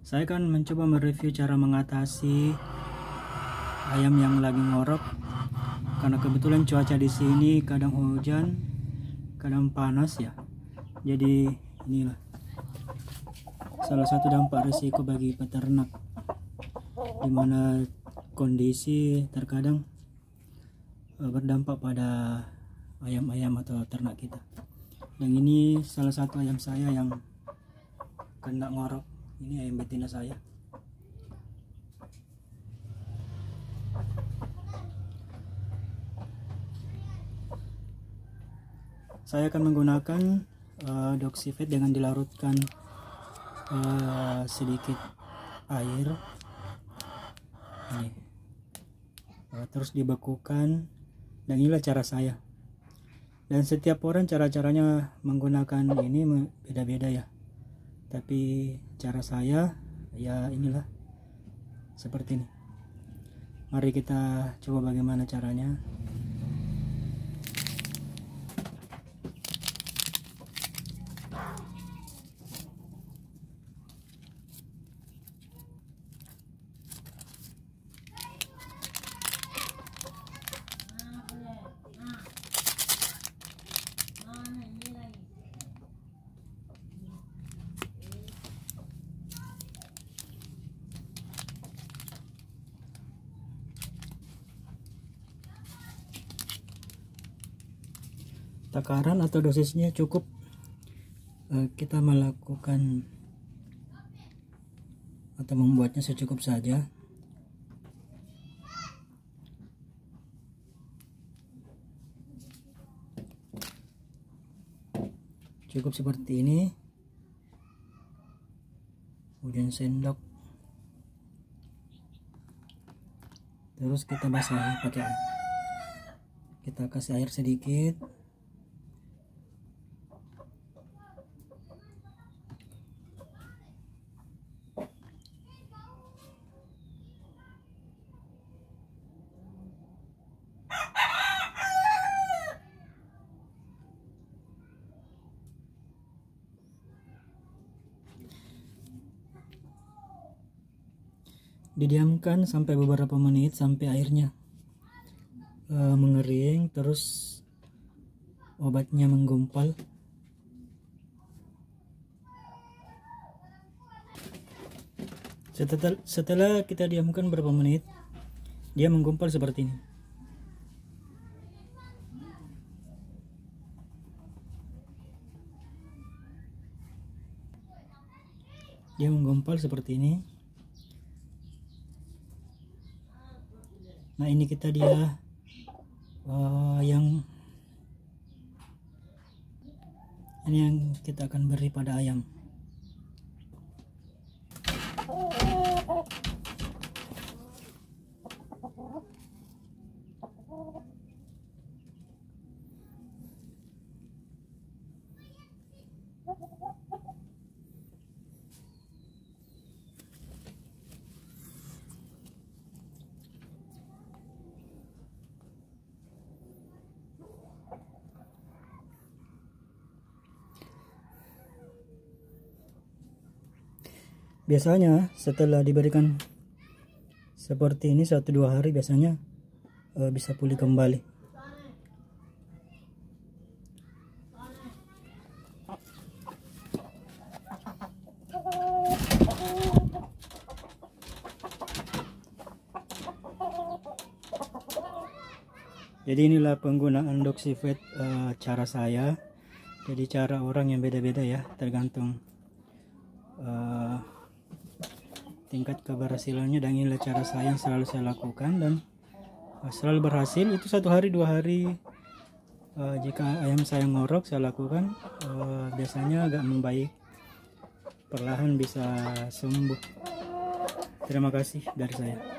Saya akan mencoba mereview cara mengatasi ayam yang lagi ngorok, karena kebetulan cuaca di sini kadang hujan, kadang panas ya. Jadi inilah salah satu dampak risiko bagi peternak, dimana kondisi terkadang berdampak pada ayam-ayam atau ternak kita. Dan ini salah satu ayam saya yang kena ngorok. Ini ayam betina saya. Saya akan menggunakan doxyfed dengan dilarutkan sedikit air. Ini. Terus dibekukan, dan inilah cara saya. Dan setiap orang cara-caranya menggunakan ini beda-beda ya. Tapi cara saya ya inilah seperti ini. Mari kita coba bagaimana caranya. Takaran atau dosisnya cukup kita melakukan atau membuatnya secukup saja. Cukup seperti ini, kemudian sendok, terus kita basahi pakai air. Kita kasih air sedikit. Didiamkan sampai beberapa menit sampai airnya mengering, terus obatnya menggumpal. Setelah kita diamkan beberapa menit, dia menggumpal seperti ini. Dia menggumpal seperti ini. Nah, ini kita dia yang kita akan beri pada ayam. Biasanya setelah diberikan seperti ini 1-2 hari biasanya bisa pulih kembali. Jadi inilah penggunaan doxyfed cara saya. Jadi cara orang yang beda-beda ya, tergantung tingkat keberhasilannya, dan inilah cara saya yang selalu saya lakukan dan selalu berhasil. Itu 1 hari 2 hari jika ayam saya ngorok saya lakukan, biasanya agak membaik, perlahan bisa sembuh. Terima kasih dari saya.